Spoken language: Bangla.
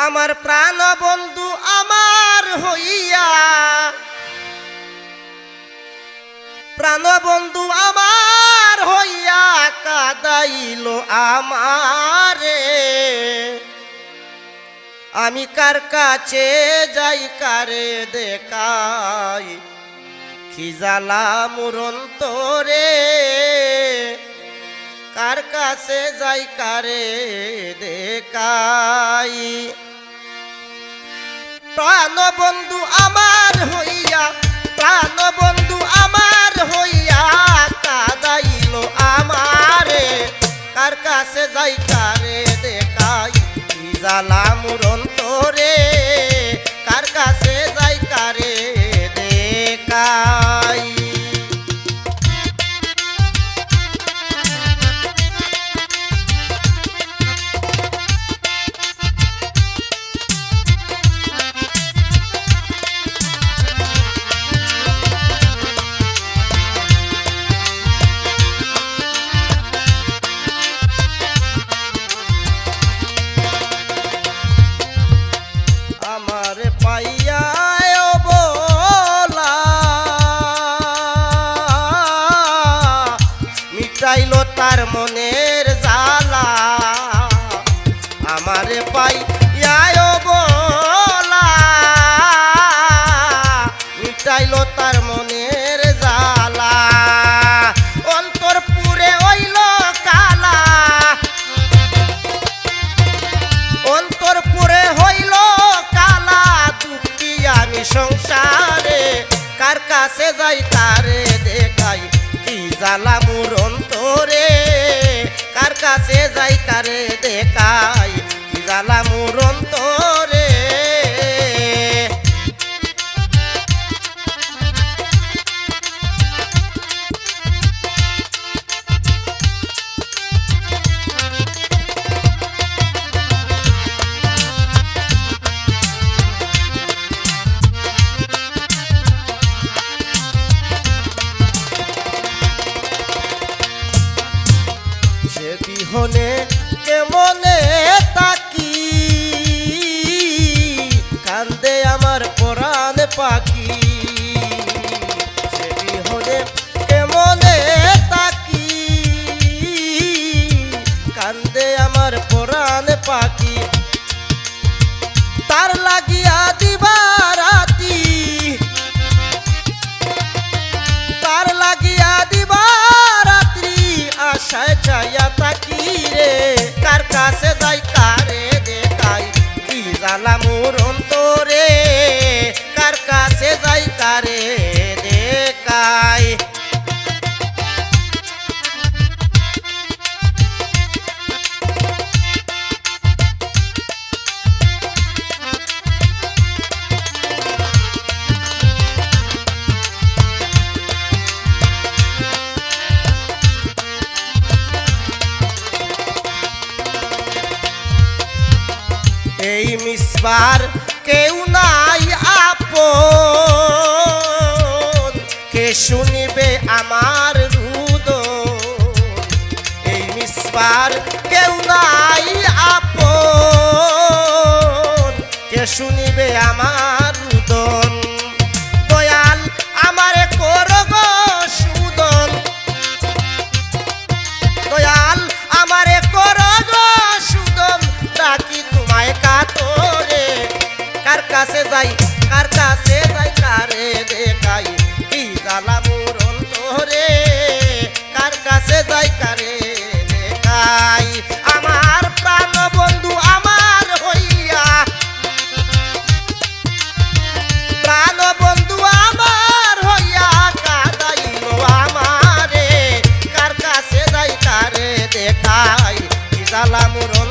আমার প্রাণ বন্ধু আমার হইয়া, প্রাণ বন্ধু আমার হইয়া কাদাইল আমারে। আমি কার কাছে যাই কারে দেখাই, কি জ্বালা মুরন্তরে। কার কাছে যাই কারে দেখাই। প্রাণ বন্ধু আমার হইয়া, প্রাণ বন্ধু আমার হইয়া কাদাইল আমারে। কার কাছে যাই কারে দেখাই, কি জ্বালা মুরন্তরে। কার কাছে যাই কারে দেখাই। পাইয়া বলা মিটাইল তার মনের জ্বালা। আমারে পাইয়া বলা মিটাইল তার মনের জ্বালা। অন্তর পুরে হইল কালা, অন্তর পুরে হইল আমি সংসারে। কার কাছে যাই কারে দেখাই, কি জ্বালা মুরন্তরে। কার কাছে যাই কারে দেখাই, কি জ্বালা মুরন্তরে। বিহনে কেমনে তাকি, কান্দে আমার পরাণ পাখি। সে বিহনে কেমনে তাকি, কান্দে আমার পরাণ পাখি। তার লাগিয়া দিবা রাতি, তার লাগিয়া দিবা রাত্রি আশায় চাইয়া তাকি রে। কার কাছে যাই কারে দেখাই, কি জ্বালা মুরন্তরে। কার কাছে যাই কারে দেখাই। এই মিসবার কেউ নাই আপন, কে শুনিবে আমার রুদন। এই মিসবার কেউ নাই আপন, কে শুনিবে আমার রুদন। দয়াল আমারে করগ সুদন, দয়াল আমারে করগ সুদন। ডাকি তোমায় কাতরে। কার কাছে যাই, কার কাছে যাই কারে দেখাই, কি জ্বালা মুরন্তরে। কার কাছে যাই কারে দেখাই। আমার প্রাণ বন্ধু আমার হইয়া, প্রাণ বন্ধু আমার হইয়া কাদাইল আমারে। কার কাছে যাই কারে দেখাই, কি জ্বালা মুরন্তরে।